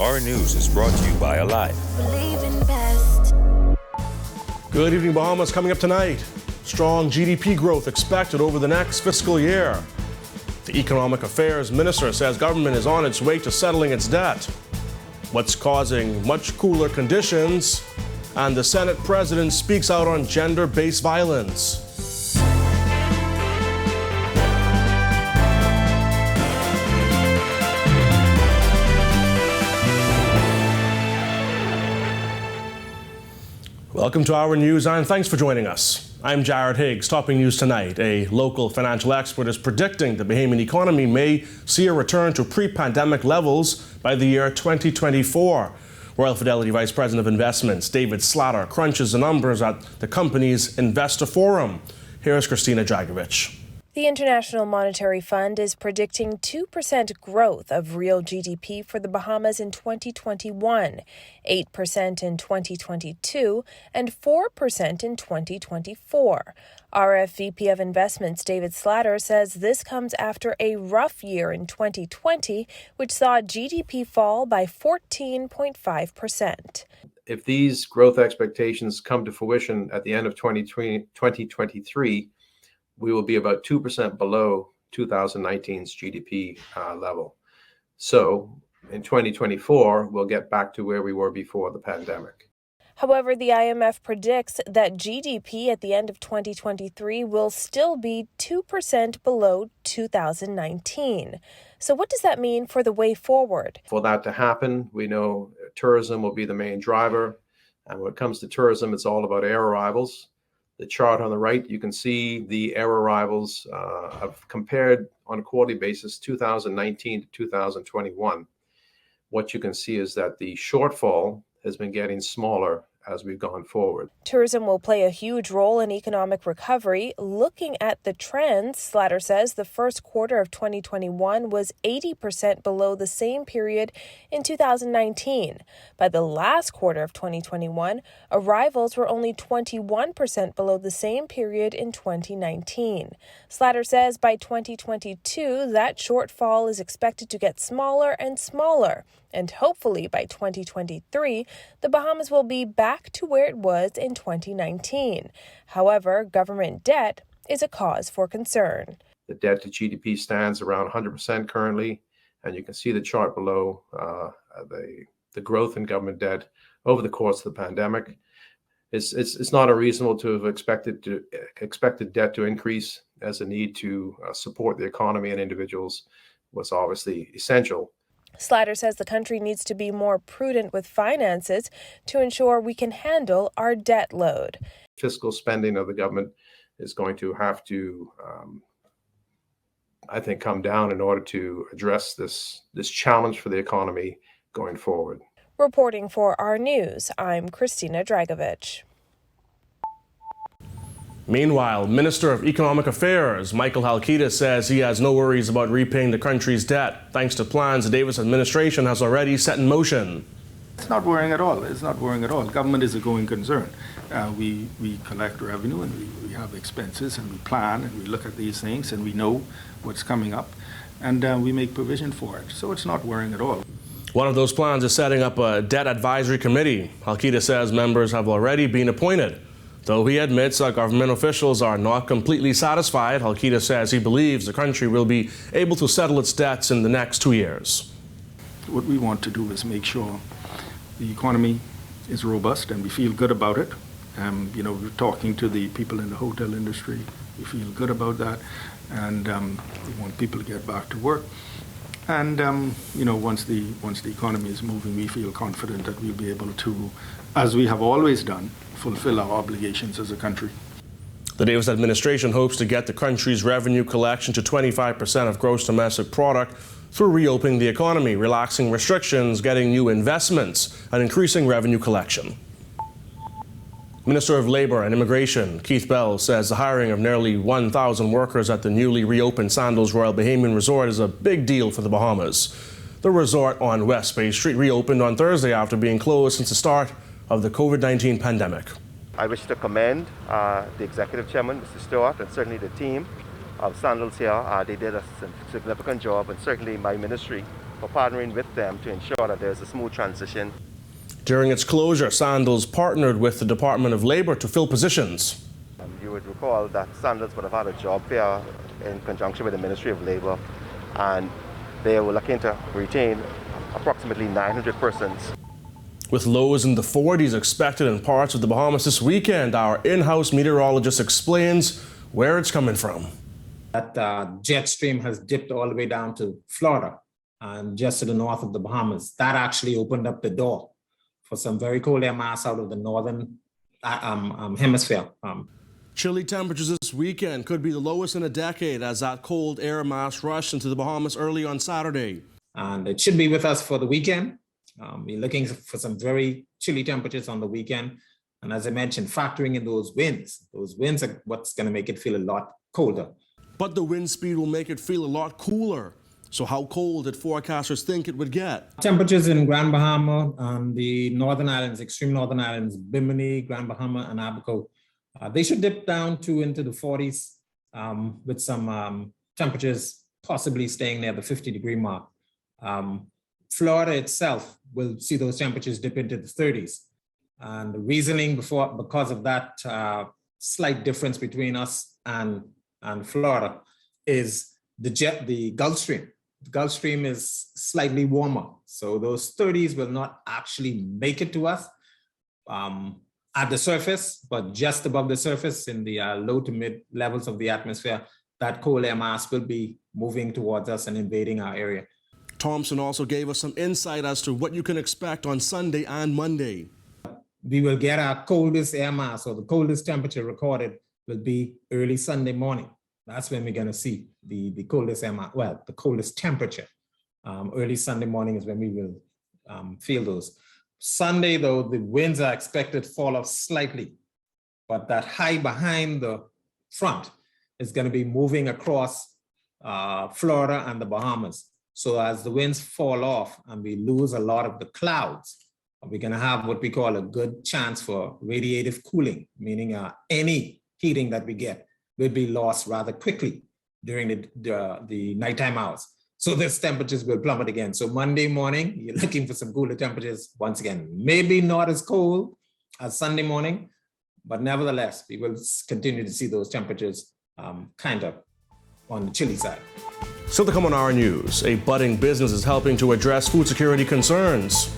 Our News is brought to you by Alive. Believe in best. Good evening, Bahamas. Coming up tonight, strong GDP growth expected over the next fiscal year. The Economic Affairs Minister says government is on its way to settling its debt. What's causing much cooler conditions? And the Senate President speaks out on gender-based violence. Welcome to Our News, and thanks for joining us. I'm Jared Higgs. Topping news tonight, a local financial expert is predicting the Bahamian economy may see a return to pre-pandemic levels by the year 2024. Royal Fidelity Vice President of Investments, David Slatter, crunches the numbers at the company's Investor Forum. Here's Christina Dragovich. The International Monetary Fund is predicting 2% growth of real GDP for the Bahamas in 2021, 8% in 2022, and 4% in 2024. RFVP of Investments David Slatter says this comes after a rough year in 2020, which saw GDP fall by 14.5%. If these growth expectations come to fruition at the end of 2023, we will be about 2% below 2019's GDP level. So in 2024, we'll get back to where we were before the pandemic. However, the IMF predicts that GDP at the end of 2023 will still be 2% below 2019. So what does that mean for the way forward? For that to happen, we know tourism will be the main driver. And when it comes to tourism, it's all about air arrivals. The chart on the right, you can see the air arrivals have compared on a quarterly basis 2019 to 2021. What you can see is that the shortfall has been getting smaller as we've gone forward. Tourism will play a huge role in economic recovery. Looking at the trends, Slatter says the first quarter of 2021 was 80% below the same period in 2019. By the last quarter of 2021, arrivals were only 21% below the same period in 2019. Slatter says by 2022, that shortfall is expected to get smaller and smaller. And hopefully by 2023, the Bahamas will be back to where it was in 2019. However, government debt is a cause for concern. The debt to GDP stands around 100% currently, and you can see the chart below the growth in government debt over the course of the pandemic. It's not unreasonable to have expected debt to increase, as the need to support the economy and individuals was obviously essential. Slatter says the country needs to be more prudent with finances to ensure we can handle our debt load. Fiscal spending of the government is going to have to, I think, come down in order to address this challenge for the economy going forward. Reporting for Our News, I'm Christina Dragovich. Meanwhile, Minister of Economic Affairs Michael Halkidis says he has no worries about repaying the country's debt, thanks to plans the Davis administration has already set in motion. It's not worrying at all. It's not worrying at all. Government is a going concern. We collect revenue and we have expenses and we plan and we look at these things and we know what's coming up and we make provision for it. So it's not worrying at all. One of those plans is setting up a debt advisory committee. Halkidis says members have already been appointed. Though he admits that government officials are not completely satisfied, Halkidis says he believes the country will be able to settle its debts in the next 2 years. What we want to do is make sure the economy is robust and we feel good about it. We're talking to the people in the hotel industry. We feel good about that, and we want people to get back to work. And once the economy is moving, we feel confident that we'll be able to, as we have always done, fulfill our obligations as a country. The Davis administration hopes to get the country's revenue collection to 25% of gross domestic product through reopening the economy, relaxing restrictions, getting new investments, and increasing revenue collection. Minister of Labour and Immigration Keith Bell says the hiring of nearly 1,000 workers at the newly reopened Sandals Royal Bahamian Resort is a big deal for the Bahamas. The resort on West Bay Street reopened on Thursday after being closed since the start of the COVID-19 pandemic. I wish to commend the Executive Chairman, Mr. Stewart, and certainly the team of Sandals here. They did a significant job, and certainly my ministry for partnering with them to ensure that there's a smooth transition. During its closure, Sandals partnered with the Department of Labor to fill positions. You would recall that Sandals would have had a job fair in conjunction with the Ministry of Labor, and they were looking to retain approximately 900 persons. With lows in the 40s expected in parts of the Bahamas this weekend, our in-house meteorologist explains where it's coming from. That jet stream has dipped all the way down to Florida and just to the north of the Bahamas. That actually opened up the door for some very cold air mass out of the northern hemisphere. Chilly temperatures this weekend could be the lowest in a decade as that cold air mass rushed into the Bahamas early on Saturday. And it should be with us for the weekend. We're looking for some very chilly temperatures on the weekend. And as I mentioned, factoring in those winds are what's going to make it feel a lot colder. But the wind speed will make it feel a lot cooler. So how cold did forecasters think it would get? Temperatures in Grand Bahama and the northern islands, extreme northern islands, Bimini, Grand Bahama, and Abaco, they should dip down into the 40s with some temperatures possibly staying near the 50-degree mark. Florida itself will see those temperatures dip into the 30s. And the reasoning because of that slight difference between us and Florida is the Gulf Stream. The Gulf Stream is slightly warmer. So those 30s will not actually make it to us at the surface, but just above the surface in the low to mid levels of the atmosphere, that cold air mass will be moving towards us and invading our area. Thompson also gave us some insight as to what you can expect on Sunday and Monday. We will get our coldest air mass, or the coldest temperature recorded will be early Sunday morning. That's when we're going to see the coldest air mass, well, the coldest temperature. Early Sunday morning is when we will feel those. Sunday, though, the winds are expected to fall off slightly, but that high behind the front is going to be moving across Florida and the Bahamas. So as the winds fall off and we lose a lot of the clouds, we're going to have what we call a good chance for radiative cooling, meaning any heating that we get will be lost rather quickly during the nighttime hours. So these temperatures will plummet again. So Monday morning, you're looking for some cooler temperatures once again. Maybe not as cold as Sunday morning, but nevertheless, we will continue to see those temperatures kind of on the chilly side. Still to come on our news, a budding business is helping to address food security concerns.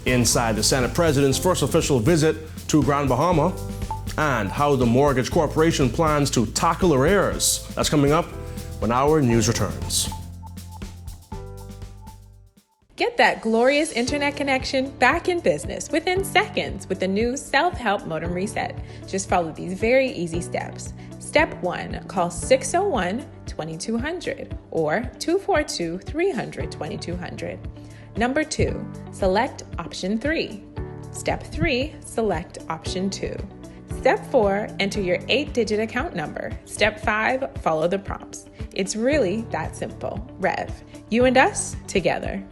Inside the Senate President's first official visit to Grand Bahama, and how the Mortgage Corporation plans to tackle arrears. That's coming up when our news returns. Get that glorious internet connection back in business within seconds with the new self-help modem reset. Just follow these very easy steps. Step 1, call 601-2200 or 242-300-2200. Number 2, select option 3. Step 3, select option 2. Step 4, enter your 8-digit account number. Step 5, follow the prompts. It's really that simple. Rev, you and us together.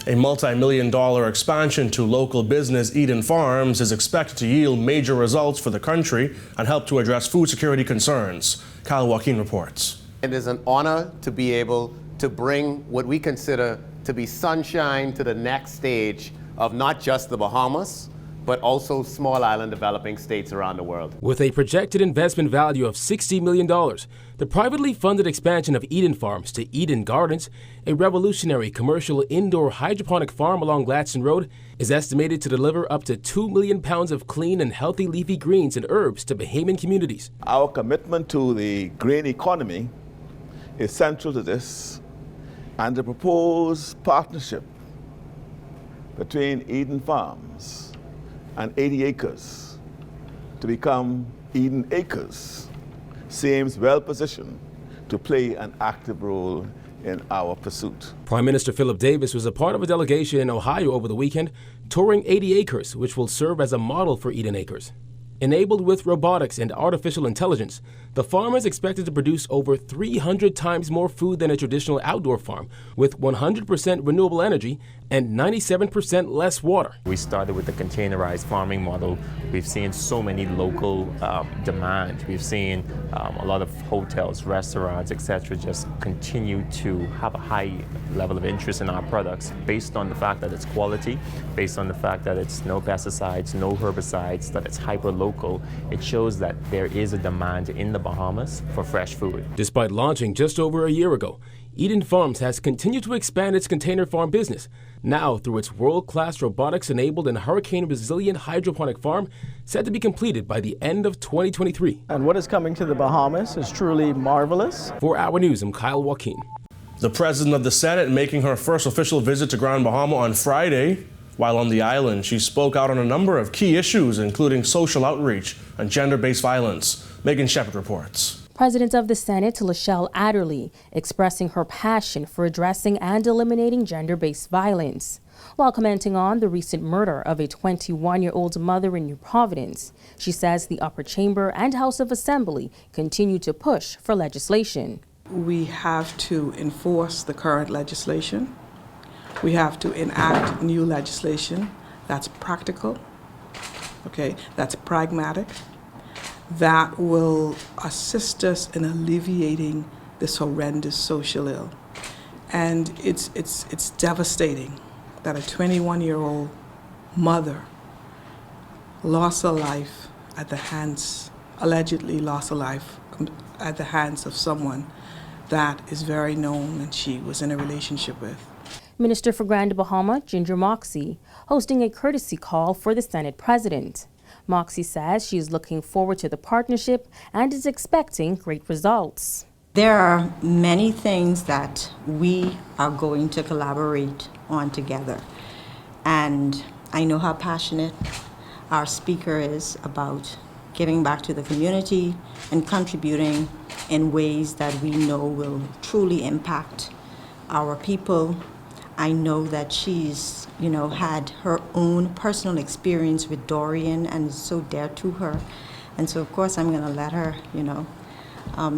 A multi-million-dollar expansion to local business Eden Farms is expected to yield major results for the country and help to address food security concerns. Kyle Joaquin reports. It is an honor to be able to bring what we consider to be sunshine to the next stage of not just the Bahamas, but also small island developing states around the world. With a projected investment value of $60 million, the privately funded expansion of Eden Farms to Eden Gardens, a revolutionary commercial indoor hydroponic farm along Gladstone Road, is estimated to deliver up to 2 million pounds of clean and healthy leafy greens and herbs to Bahamian communities. Our commitment to the green economy is central to this, and the proposed partnership between Eden Farms and 80 acres to become Eden Acres seems well positioned to play an active role in our pursuit. Prime Minister Philip Davis was a part of a delegation in Ohio over the weekend touring 80 acres, which will serve as a model for Eden Acres. Enabled with robotics and artificial intelligence, the farm is expected to produce over 300 times more food than a traditional outdoor farm, with 100% renewable energy and 97% less water. We started with the containerized farming model. We've seen so many local demand. We've seen a lot of hotels, restaurants, etc. just continue to have a high level of interest in our products based on the fact that it's quality, based on the fact that it's no pesticides, no herbicides, that it's hyper-local. It shows that there is a demand in the Bahamas for fresh food. Despite launching just over a year ago, Eden Farms has continued to expand its container farm business, now through its world-class robotics-enabled and hurricane-resilient hydroponic farm set to be completed by the end of 2023. And what is coming to the Bahamas is truly marvelous. For Our News, I'm Kyle Joaquin. The President of the Senate making her first official visit to Grand Bahama on Friday. While on the island, she spoke out on a number of key issues, including social outreach and gender-based violence. Megan Shepard reports. President of the Senate, Lachelle Adderley, expressing her passion for addressing and eliminating gender-based violence. While commenting on the recent murder of a 21-year-old mother in New Providence, she says the upper chamber and House of Assembly continue to push for legislation. We have to enforce the current legislation. We have to enact new legislation that's practical, okay, that's pragmatic, that will assist us in alleviating this horrendous social ill. And it's devastating that a 21-year-old mother lost her life at the hands, allegedly lost her life at the hands of someone that is very known and she was in a relationship with. Minister for Grand Bahama, Ginger Moxie, hosting a courtesy call for the Senate President. Moxie says she is looking forward to the partnership and is expecting great results. There are many things that we are going to collaborate on together. And I know how passionate our speaker is about giving back to the community and contributing in ways that we know will truly impact our people. I know that she's, had her own personal experience with Dorian and is so dear to her. And so, of course, I'm going to let her,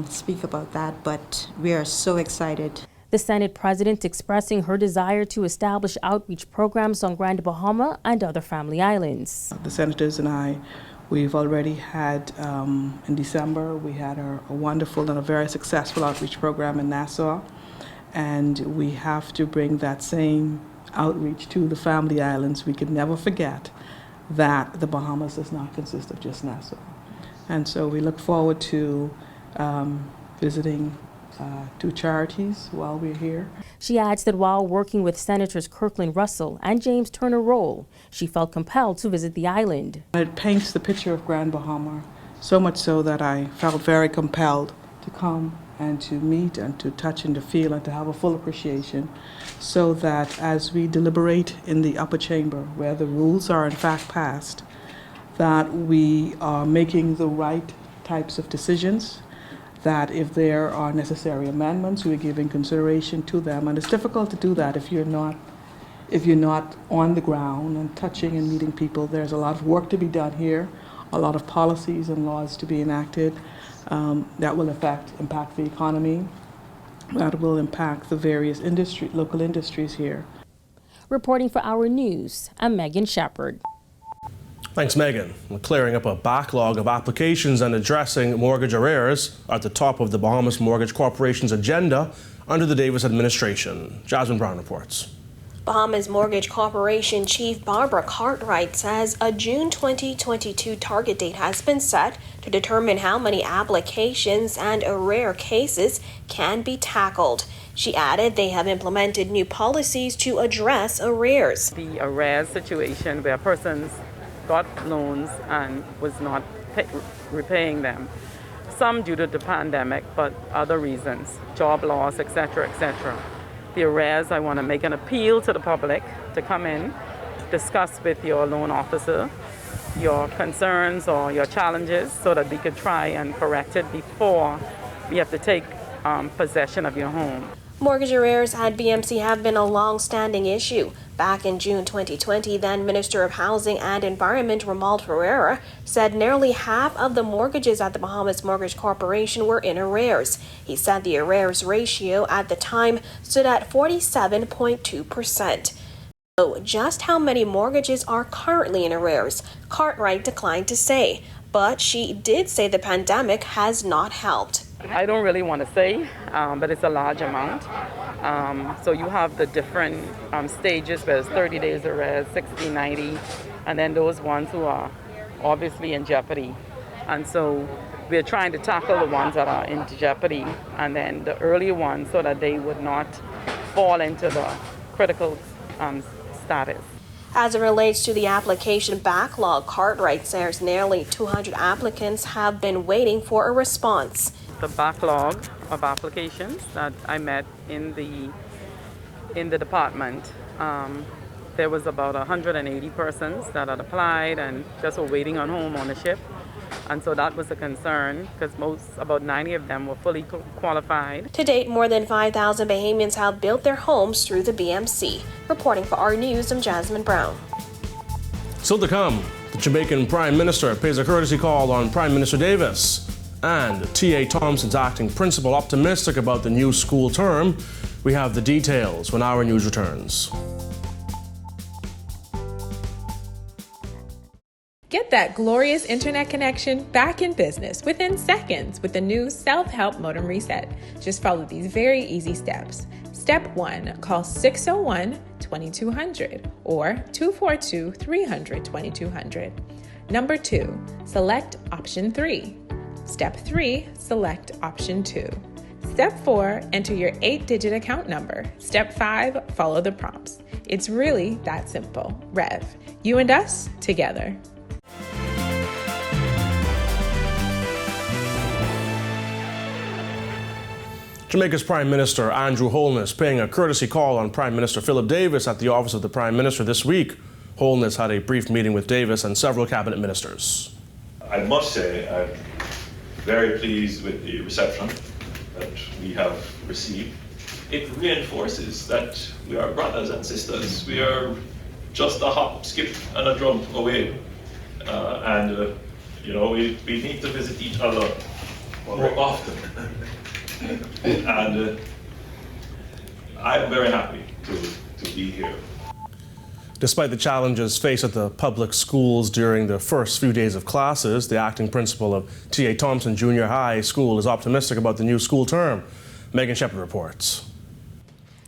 speak about that. But we are so excited. The Senate President expressing her desire to establish outreach programs on Grand Bahama and other family islands. The senators and I, we've already had, in December, we had a wonderful and a very successful outreach program in Nassau. And we have to bring that same outreach to the family islands. We can never forget that the Bahamas does not consist of just Nassau. And so we look forward to visiting two charities while we're here. She adds that while working with Senators Kirkland Russell and James Turner Roll, she felt compelled to visit the island. It paints the picture of Grand Bahama, so much so that I felt very compelled to come and to meet and to touch and to feel and to have a full appreciation, so that as we deliberate in the upper chamber where the rules are in fact passed, that we are making the right types of decisions, that if there are necessary amendments, we're giving consideration to them. And it's difficult to do that if you're not on the ground and touching and meeting people. There's a lot of work to be done here, a lot of policies and laws to be enacted. That will impact the economy, that will impact the various local industries here. Reporting for Our News, I'm Megan Shepard. Thanks, Megan. We're clearing up a backlog of applications and addressing mortgage arrears at the top of the Bahamas Mortgage Corporation's agenda under the Davis administration. Jasmine Brown reports. Bahamas Mortgage Corporation Chief Barbara Cartwright says a June 2022 target date has been set to determine how many applications and arrear cases can be tackled. She added they have implemented new policies to address arrears. The arrears situation where persons got loans and was not repaying them, some due to the pandemic, but other reasons, job loss, etc., etc. The arrears, I want to make an appeal to the public to come in, discuss with your loan officer your concerns or your challenges so that we could try and correct it before we have to take possession of your home. Mortgage arrears at BMC have been a long-standing issue. Back in June 2020, then Minister of Housing and Environment Romuald Ferreira said nearly half of the mortgages at the Bahamas Mortgage Corporation were in arrears. He said the arrears ratio at the time stood at 47.2%. Just how many mortgages are currently in arrears, Cartwright declined to say, but she did say the pandemic has not helped. I don't really want to say, but it's a large amount. So you have the different stages where it's 30 days arrears, 60, 90, and then those ones who are obviously in jeopardy. And so we're trying to tackle the ones that are in jeopardy and then the earlier ones so that they would not fall into the critical status. As it relates to the application backlog, Cartwright says nearly 200 applicants have been waiting for a response. The backlog of applications that I met in the department, there was about 180 persons that had applied and just were waiting on home ownership. And so that was a concern because about 90 of them were fully qualified. To date, more than 5,000 Bahamians have built their homes through the BMC. Reporting for our news, I'm Jasmine Brown. Still to come, the Jamaican Prime Minister pays a courtesy call on Prime Minister Davis. And T.A. Thompson's acting principal optimistic about the new school term. We have the details when our news returns. Get that glorious internet connection back in business within seconds with the new self-help modem reset. Just follow these very easy steps. Step 1, call 601-2200 or 242-300-2200. Number 2, select option 3. Step 3, select option 2. Step 4, enter your 8-digit account number. Step 5, follow the prompts. It's really that simple. Rev, you and us together. Jamaica's Prime Minister Andrew Holness paying a courtesy call on Prime Minister Philip Davis at the office of the Prime Minister this week. Holness had a brief meeting with Davis and several cabinet ministers. I must say I'm very pleased with the reception that we have received. It reinforces that we are brothers and sisters. We are just a hop, skip, and a jump away. We need to visit each other more often. And I'm very happy to be here. Despite the challenges faced at the public schools during the first few days of classes, the acting principal of T.A. Thompson Junior High School is optimistic about the new school term. Megan Shepard reports.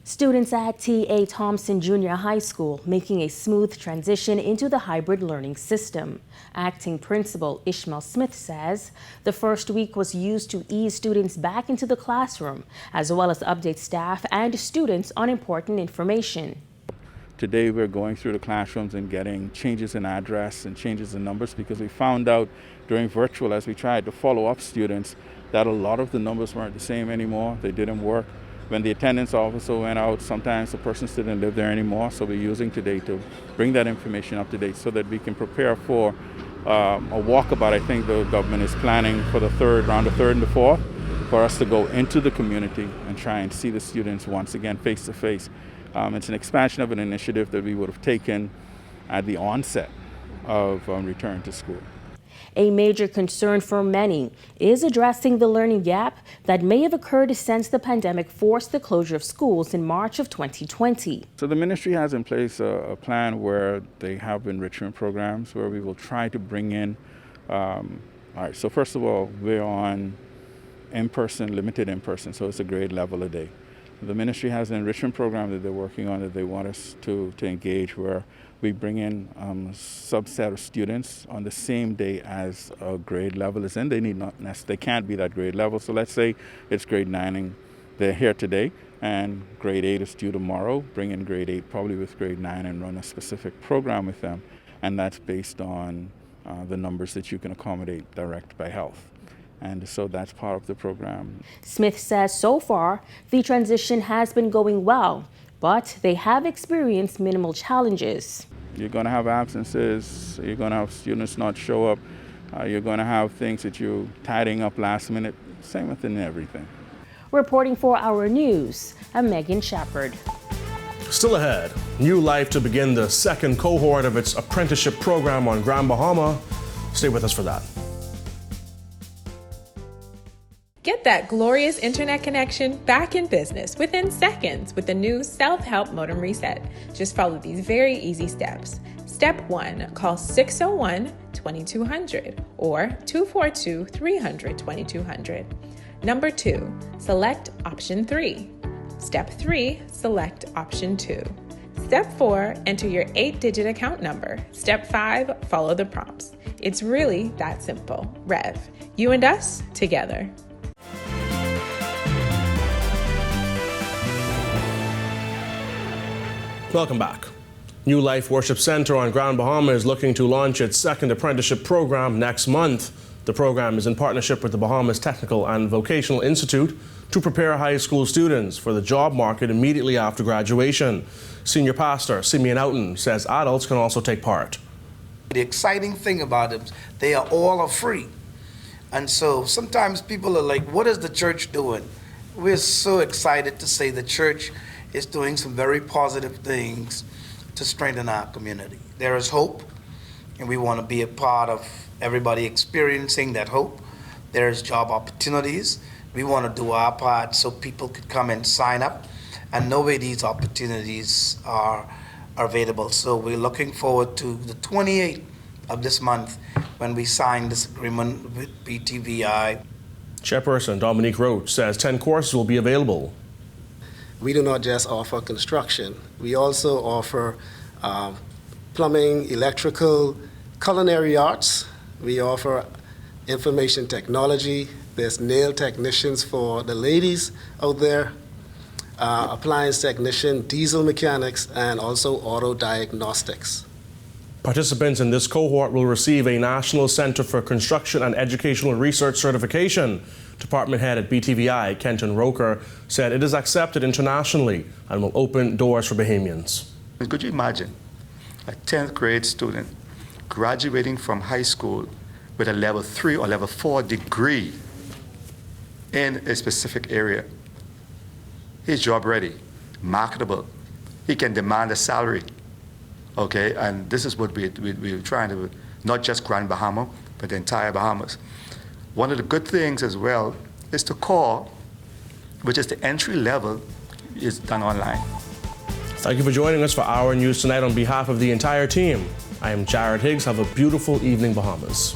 Students at T.A. Thompson Junior High School making a smooth transition into the hybrid learning system. Acting Principal Ishmael Smith says the first week was used to ease students back into the classroom, as well as update staff and students on important information. Today we're going through the classrooms and getting changes in address and changes in numbers because we found out during virtual, as we tried to follow up students, that a lot of the numbers weren't the same anymore. They didn't work. When the attendance officer went out, sometimes the person didn't live there anymore. So we're using today to bring that information up to date so that we can prepare for a walkabout. I think the government is planning for around the 3rd and the 4th, for us to go into the community and try and see the students once again face to face. It's an expansion of an initiative that we would have taken at the onset of return to school. A major concern for many is addressing the learning gap that may have occurred since the pandemic forced the closure of schools in March of 2020. So the ministry has in place a plan where they have enrichment programs where we will try to bring in, all right, so first of all, we're on in-person, limited in-person, so it's a grade level a day. The ministry has an enrichment program that they're working on that they want us to engage where we bring in a subset of students on the same day as a grade level is in. They can't be that grade level. So let's say it's grade 9 and they're here today and grade 8 is due tomorrow. Bring in grade 8 probably with grade 9 and run a specific program with them. And that's based on the numbers that you can accommodate direct by health. And so that's part of the program. Smith says so far the transition has been going well, but they have experienced minimal challenges. You're going to have absences, you're going to have students not show up, you're going to have things that you're tidying up last minute, same within everything. Reporting for our news, I'm Megan Shepard. Still ahead, New Life to begin the second cohort of its apprenticeship program on Grand Bahama. Stay with us for that. Get that glorious internet connection back in business within seconds with the new self-help modem reset. Just follow these very easy steps. Step 1, call 601-2200 or 242-300-2200. Number 2, select option 3. Step 3, select option 2. Step 4, enter your 8-digit account number. Step 5, follow the prompts. It's really that simple. Rev, you and us together. Welcome back. New Life Worship Center on Grand Bahama is looking to launch its second apprenticeship program next month. The program is in partnership with the Bahamas Technical and Vocational Institute to prepare high school students for the job market immediately after graduation. Senior Pastor Simeon Outen says adults can also take part. The exciting thing about them, they are all free. And so sometimes people are like, what is the church doing? We're so excited to say the church is doing some very positive things to strengthen our community. There is hope, and we want to be a part of everybody experiencing that hope. There's job opportunities. We want to do our part so people could come and sign up and know where these opportunities are available. So we're looking forward to the 28th of this month when we sign this agreement with BTVI. Chairperson Dominique Roach says 10 courses will be available. We do not just offer construction. We also offer plumbing, electrical, culinary arts. We offer information technology. There's nail technicians for the ladies out there, appliance technician, diesel mechanics, and also auto diagnostics. Participants in this cohort will receive a National Center for Construction and Educational Research certification. Department head at BTVI, Kenton Roker, said it is accepted internationally and will open doors for Bahamians. Could you imagine a 10th grade student graduating from high school with a level 3 or level 4 degree in a specific area? He's job ready, marketable. He can demand a salary. Okay, and this is what we're trying to, not just Grand Bahama, but the entire Bahamas. One of the good things as well is the core, which is the entry level, is done online. Thank you for joining us for Our News Tonight on behalf of the entire team. I am Jared Higgs. Have a beautiful evening, Bahamas.